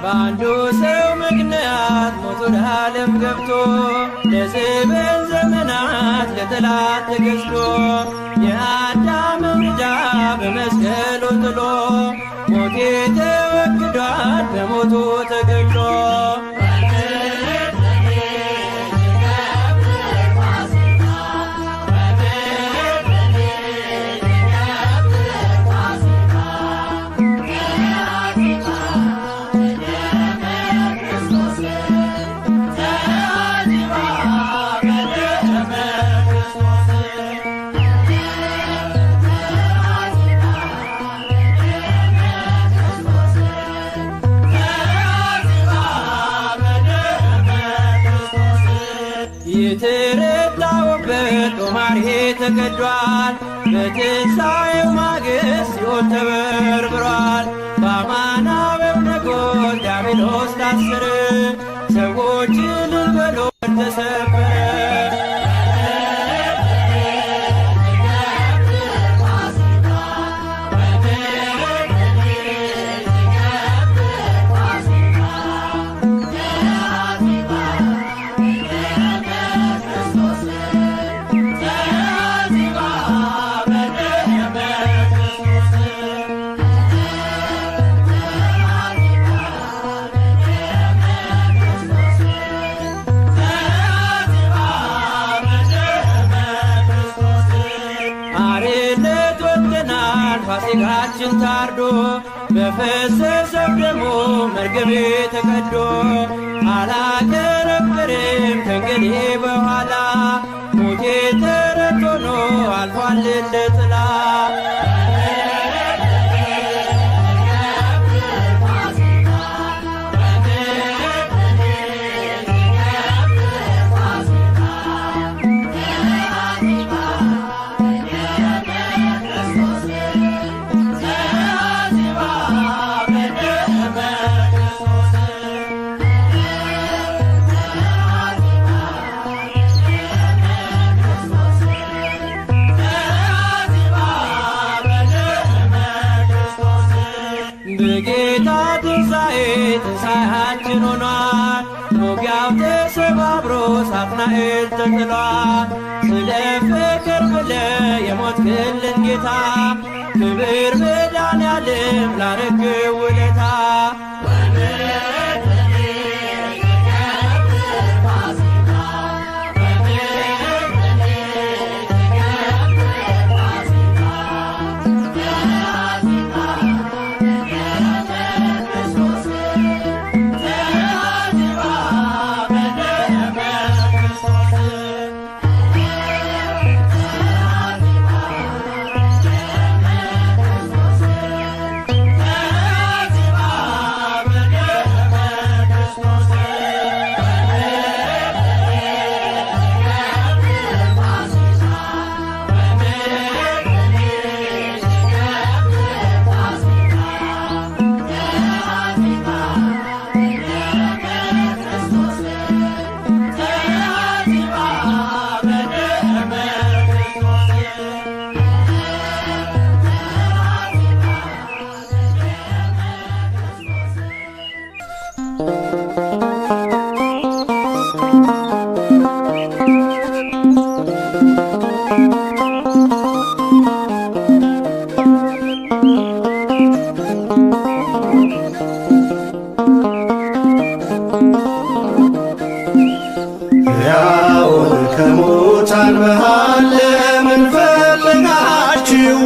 በአንዱ ሰው ምክንያት ሞት ወደ ዓለም ገብቶ ለዘበን ዘመናት ለጠላት ተገዝቶ የአዳምን ዕዳ በመስቀሉ ጥሎ ሞቴ ተወግዷል በሞቱ ተገድሎ። የተረታውበት ጦማር ተቀዷል። በትንሣኤው ማግስት ሲኦል ተበርብሯል። በአማናዊው ንጉሥ ዲያብሎስ ታሰረ። ሰዎች እልል በሉ ተሰበረ። ፋሲካችን ታርዶ በፈሰሰው ደሙ መርገሜ ተቀዶ አላከረክርም ከእንግዲህ በኋላ ሞቴ ተረት ሆኖ አልፏል እንደ ጥላ። በጌታ ትንሣኤ ትንሣኤያችን ሆኗል። ሞጊያው ተሰባብሮ ሳጥናኤል ተጥሏል። ስለ ፍቅር ብለ የሞትክልን ጌታ ክብር መድኃኔዓለም ላረግህ ውለታ። ከሙታን መሃል ለምን ፈለጋችሁ?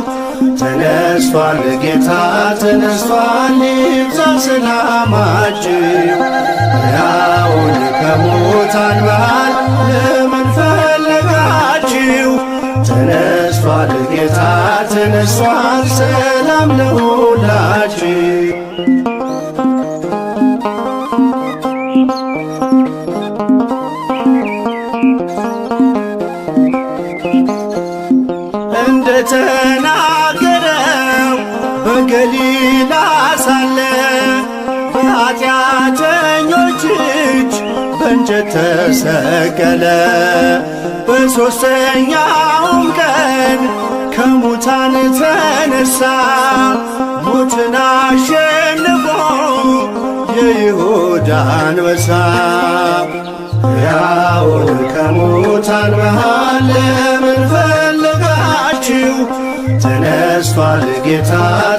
ተነስቷል ጌታ ተነስቷል፣ ይብዛ ሰላማችሁ። ሕያውን ከሙታን መሃል ለምን ፈለጋችሁ? ተነስቷል ጌታ ተነስቷል፣ ሰላም ለሁላችሁ። እንደተናገረው በገሊላ ሳለ በኃጢአተኞች እጅ በእንጨት ተሰቀለ። በሦስተኛውም ቀን ከሙታን ተነሳ፣ ሞትን አሸንፎ የይሁዳ አንበሳ ሕያውን ከሙታን መሃል ለምን ፈለጋችሁ? ተነስቷል ጌታ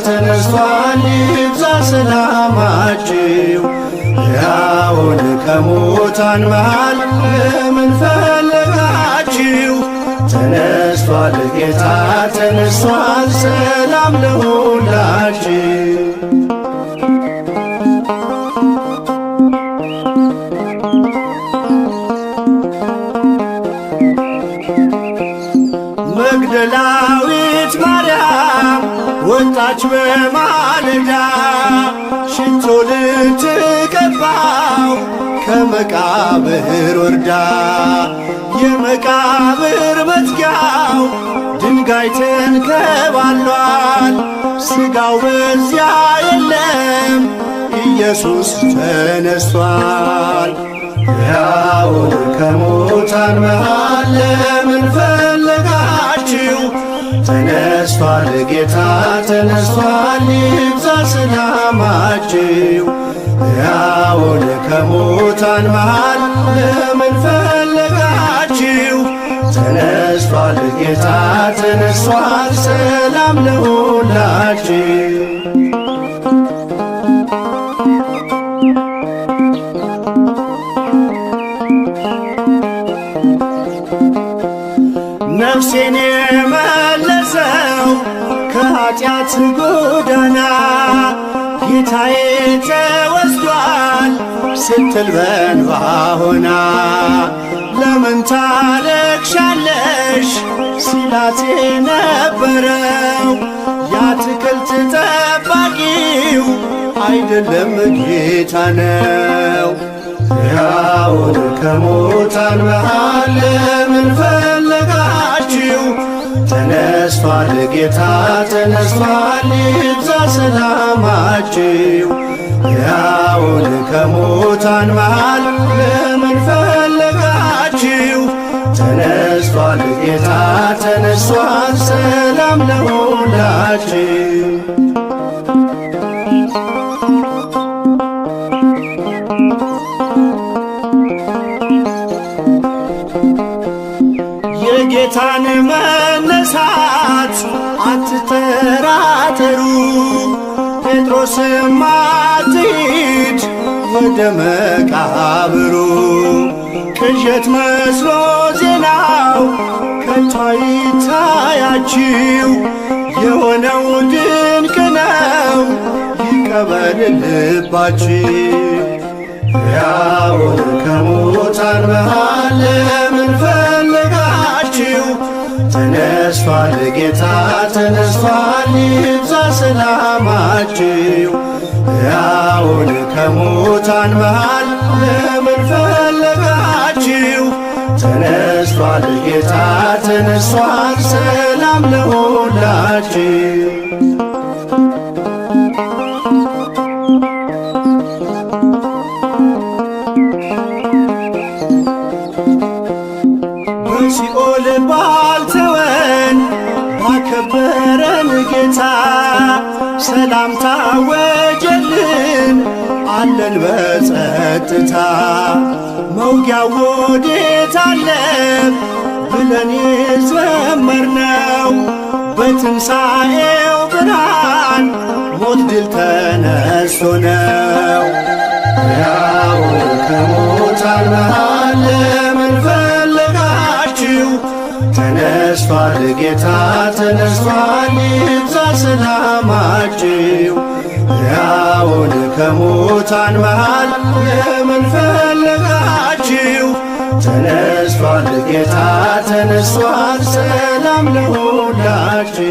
ተነስቷል ይብዛ ሰላማችሁ። ሕያውን ከሙታን መሃል ለምን ፈለጋችሁ? ተነስቷል ጌታ ተነስቷል ሰላም ለሁላችሁ። መግደላዊት ማርያም ወጣች በማለዳ ሽቶ ልትቀባው ከመቃብር ወርዳ። የመቃብር መዝጊያው ድንጋይ ተንከባሏል፣ ሥጋው በዚያ የለም ኢየሱስ ተነስቷል። ሕያውን ከሙታን መሃል ለምን ፈለጋችሁ? ተነስቷል ጌታ ተነስቷል ይብዛ ሰላማችሁ። ሕያውን ከሙታን መሃል ለምን ፈለጋችሁ? ተነስቷል ጌታ ተነስቷል ሰላም ለሁላችሁ። ነፍሴን የመለሰው ከኀጢአት ጎዳና ጌታዬ ተወስዷል ስትል በእንባ ሆና። ለምን ታለቅሻለሽ ሲላት የነበረው የአትክልት ጠባቂው አይደለም ጌታ ነው። ሕያውን ከሙታን መሃል ለምን ፈለጋችሁ? ተነስቷል ጌታ ተነስቷል ይብዛ ሰላማችሁ። ሕያውን ከሙታን መሃል ለምን ፈለጋችሁ? ተነስቷል ጌታ ተነስቷል ሰላም ለሁላችሁ። የጌታን መነሳት አትጠራጠሩ። ጴጥሮስም አትሂድ ወደ መቃብሩ። ቅዠት መስሎ ዜናው ከቶ አይታያችሁ። የሆነው ድንቅ ነው ይቀበል ልባችሁ። ሕያውን ከሙታን መሃል ለምን ፈለጋችሁ? ተነስቷል ጌታ ተነስቷል ይብዛ ሰላማችሁ። ሕያውን ከሙታን መሃል ለምን ፈለጋችሁ? ተነስቷል ጌታ ተነስቷል ሰላም ለሁላችሁ። በሲኦል ባልተወን ባከበረን ጌታ ሰላምታ ወጀልን አለን በጸጥታ። መውጊያው ወዴት አለ ብለን የዘመርነው በትንሣኤው ብርሃን ሞት ድል ተነስቶ ነው። ሕያውን ከሙታን መሃል ለምን ፈለጋችሁ? ተነስቷል ጌታ ተነስቷል ይብዛ ሰላማችሁ። ሕያውን ከሙታን መሃል ለምን ፈለጋችሁ? ተነስቷል ጌታ ተነስቷል ሰላም ለሁላችሁ።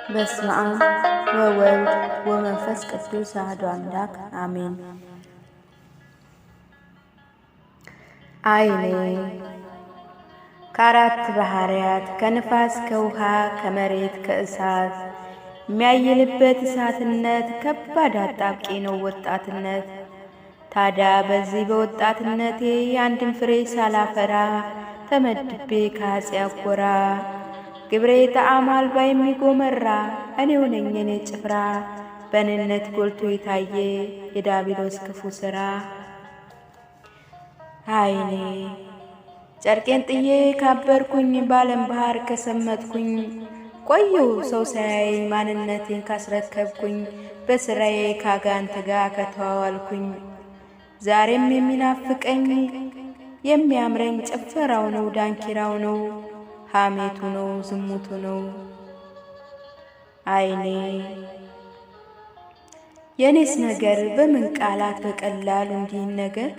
በስመ አብ ወወልድ ወመንፈስ ቅዱስ አሐዱ አምላክ አሜን። ዓይኔ ከአራት ባህርያት ከንፋስ ከውሃ ከመሬት ከእሳት የሚያይልበት እሳትነት ከባድ አጣብቂ ነው ወጣትነት። ታዲያ በዚህ በወጣትነቴ አንድን ፍሬ ሳላፈራ ተመድቤ ከኃጢአት ጎራ ግብሬ ጣዕም አልባ የሚጎመራ እኔው ነኝ የኔ ጭፍራ በእኔነት ጎልቶ የታየ የዲያብሎስ ክፉ ሥራ። ዓይኔ ጨርቄን ጥዬ ካበርኩኝ ባለም ባህር ከሰመጥኩኝ ቆየው ሰው ሳያይ ማንነቴን ካስረከብኩኝ በስራዬ ካጋንንት ጋር ከተዋዋልኩኝ። ዛሬም የሚናፍቀኝ የሚያምረኝ ጭፈራው ነው ዳንኪራው ነው ሐሜቱ ነው ዝሙቱ ነው። ዓይኔ የኔስ ነገር በምን ቃላት በቀላሉ እንዲህ ነገር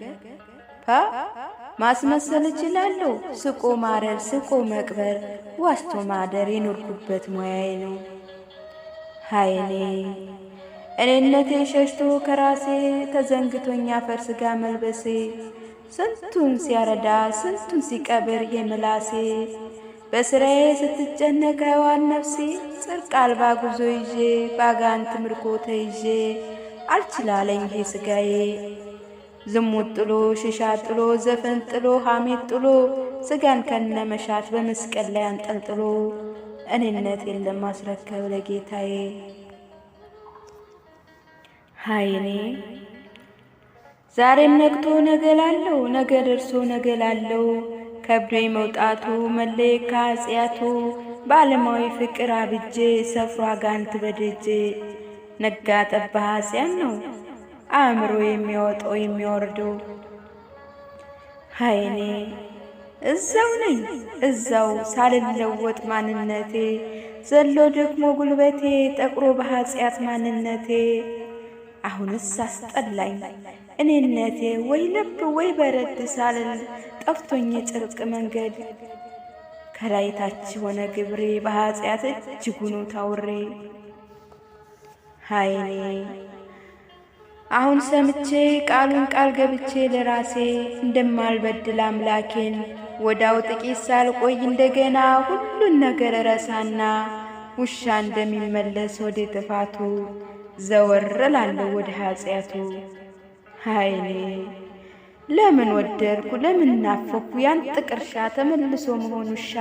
ማስመሰል እችላለሁ። ስቆ ማረር ስቆ መቅበር ዋስቶ ማደር የኖርኩበት ሙያዬ ነው። ዓይኔ እኔነቴ ሸሽቶ ከራሴ ተዘንግቶኛ አፈር ሥጋ መልበሴ ስንቱን ሲያረዳ ስንቱን ሲቀብር የምላሴ በስራዬ ስትጨነቅ ሕያዋን ነፍሴ ጽድቅ አልባ ጉዞ ይዤ ባጋንንት ምርኮ ተይዤ አልችላለኝ ይሄ ሥጋዬ ዝሙት ጥሎ ሽሻ ጥሎ ዘፈን ጥሎ ሐሜት ጥሎ ሥጋን ከነመሻት በመስቀል ላይ አንጠልጥሎ እኔነቴን ለማስረከብ ለጌታዬ። ዓይኔ ዛሬም ነግቶ ነገ ላለው ነገ ደርሶ ነገ ላለው ከብዶኝ መውጣቱ መለየት ከኃጢአቱ በዓለማዊ ፍቅር አብጄ ሰፍሮ አጋንንት በደጄ ነጋ ጠባ ኃጢአት ነው አእምሮ የሚያወጣው የሚያወርደው። ዓይኔ እዛው ነኝ እዛው ሳልለወጥ ማንነቴ ዘሎ ደክሞ ጉልበቴ ጠቁሮ በኃጢአት ማንነቴ አሁንስ አስጠላኝ እኔነቴ ወይ ለብ ወይ በረድ ሳልል ጠፍቶኝ የጽድቅ መንገድ ከላይ ታች ሆነ ግብሬ በኃጢአት እጅጉኑ ታውሬ። ዓይኔ አሁን ሰምቼ ቃሉን ቃል ገብቼ ለራሴ እንደማልበድል አምላኬን ወዳው ጥቂት ሳልቆይ እንደገና ሁሉን ነገር ረሳና ውሻ እንደሚመለስ ወደ ጥፋቱ ዘወር እላለሁ ወደ ኃጢአቱ። ዓይኔ ለምን ወደድኩ ለምን ናፈኩ ያን ጥቅርሻ ተመልሶ መሆን ውሻ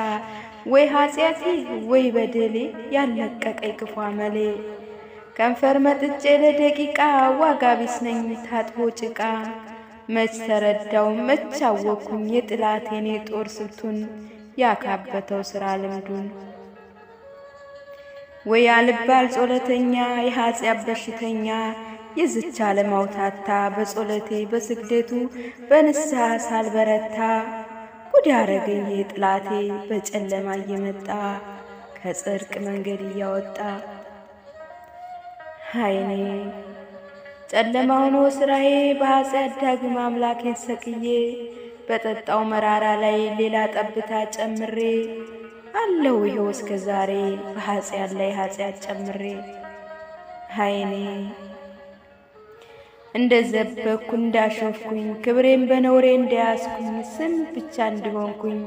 ወይ ኃጢአቴ ወይ በደሌ ያለቀቀኝ ክፉ አመሌ ከንፈር መጥጬ ለደቂቃ ዋጋ ቢስ ነኝ ታጥቦ ጭቃ መች ተረዳው መች አወኩኝ የጥላቴን የጦር ስልቱን ያካበተው ሥራ ልምዱን። ወይ አልባል ጾለተኛ የኃጢአት በሽተኛ የዝቻ ለማውታታ በጾለቴ በስግደቱ በንስሐ ሳልበረታ ጉድ ያረገኝ የጥላቴ በጨለማ እየመጣ ከጽድቅ መንገድ እያወጣ። ዓይኔ ጨለማ ሆኖ ስራዬ በኃጢአት ዳግም አምላኬን ሰቅዬ በጠጣው መራራ ላይ ሌላ ጠብታ ጨምሬ አለው ይኸው እስከ ዛሬ በኃጢአት ላይ ኃጢአት ጨምሬ። ዓይኔ እንደዘበኩ እንዳሾፍኩኝ ክብሬን በነውሬ እንዳያስኩኝ ስም ብቻ እንዲሆንኩኝ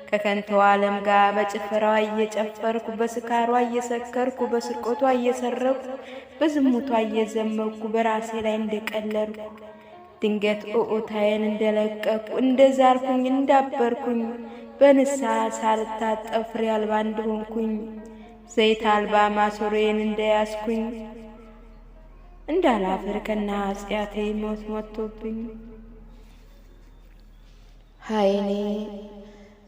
ከከንቱ ዓለም ጋር በጭፈራዋ እየጨፈርኩ በስካሯ እየሰከርኩ በስርቆቷ እየሰረኩ በዝሙቷ እየዘመኩ በራሴ ላይ እንደቀለርኩ ድንገት ኦኦታዬን እንደለቀኩ እንደዛርኩኝ እንዳበርኩኝ በንስሐ ሳልታጠብ ፍሬ አልባ እንደሆንኩኝ ዘይት አልባ ማሰሮዬን እንደያዝኩኝ እንዳላፍር ከነ ኃጢአቴ ሞት ሞቶብኝ። ዓይኔ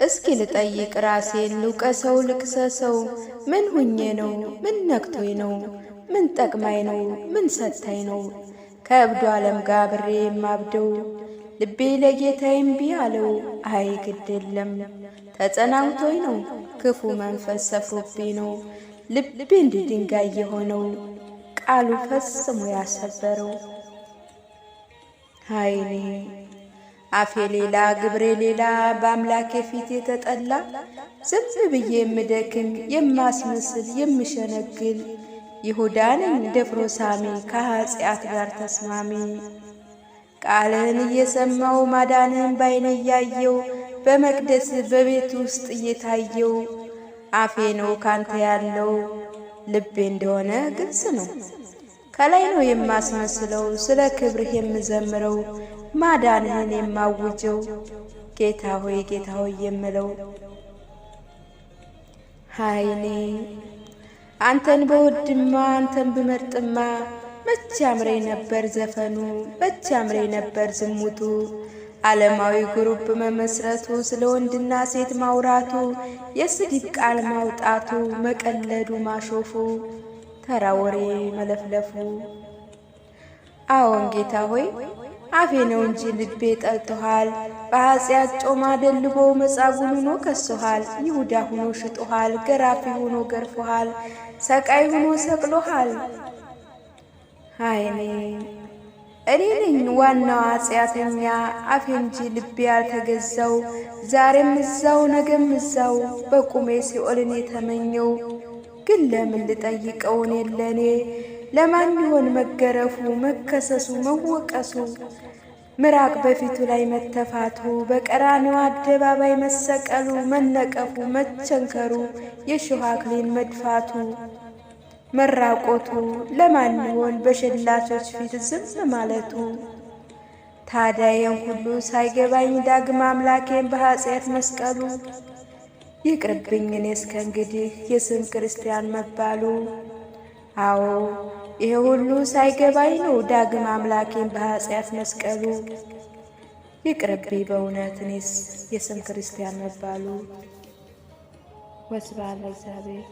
እስኪ ልጠይቅ ራሴን ልውቀሰው ልክሰሰው ምን ሁኜ ነው ምን ነክቶኝ ነው ምን ጠቅማኝ ነው ምን ሰጥታኝ ነው ከእብዱ ዓለም ጋር ብሬ የማብደው ልቤ ለጌታዬ እምቢ አለው። አይ ግድ የለም ተጸናውቶኝ ነው ክፉ መንፈስ ሰፍሮብኝ ነው ልቤ እንደ ድንጋይ የሆነው ቃሉ ፈጽሞ ያሰበረው። ዓይኔ አፌ ሌላ ግብሬ ሌላ በአምላኬ ፊት የተጠላ ዝም ብዬ የምደክም የማስመስል የምሸነግል ይሁዳ ነኝ ደፍሮ ሳሚ ከኃጢአት ጋር ተስማሚ ቃልህን እየሰማው ማዳንህን ባይኔ እያየው በመቅደስ በቤት ውስጥ እየታየው አፌ ነው ካንተ ያለው ልቤ እንደሆነ ግልጽ ነው። ከላይ ነው የማስመስለው ስለ ክብርህ የምዘምረው ማዳንህን የማውጀው ጌታ ሆይ የምለው ሃይኔ አንተን በወድማ አንተን ብመርጥማ መቼ ያምረኝ ነበር ዘፈኑ መቼ ያምረኝ ነበር ዝሙቱ ዓለማዊ ግሩፕ መመስረቱ ስለ ወንድና ሴት ማውራቱ የስድብ ቃል ማውጣቱ መቀለዱ ማሾፉ ተራ ወሬ መለፍለፉ አዎን ጌታ ሆይ አፌ ነው እንጂ ልቤ ጠልቶሃል በኃጢአት ጮማ ደልቦ መጻጉዕ ሆኖ ከሶሃል ይሁዳ ሆኖ ሽጦሃል ገራፊ ሆኖ ገርፎሃል ሰቃይ ሆኖ ሰቅሎሃል ሃይኔ እኔ ነኝ ዋናው ኃጢአተኛ አፌ እንጂ ልቤ ያልተገዛው ዛሬም እዛው ነገም እዛው በቁሜ ሲኦልን የተመኘው ግን ለምን ልጠይቀው እኔን ለኔ ለማን ይሆን መገረፉ መከሰሱ መወቀሱ ምራቅ በፊቱ ላይ መተፋቱ በቀራንዮ አደባባይ መሰቀሉ መነቀፉ መቸንከሩ የሾህ አክሊል መድፋቱ መራቆቱ ለማን ይሆን በሸላቾች ፊት ዝም ማለቱ ታዲያ ይህን ሁሉ ሳይገባኝ ዳግም አምላኬን በኃጢአት መስቀሉ ይቅርብኝ እኔ እስከ እንግዲህ የስም ክርስቲያን መባሉ አዎ ይሄ ሁሉ ሳይገባኝ ነው ዳግም አምላኬን በኃጢአት መስቀሉ ይቅርብኝ በእውነት እኔስ የስም ክርስቲያን መባሉ ወስብሐት ለእግዚአብሔር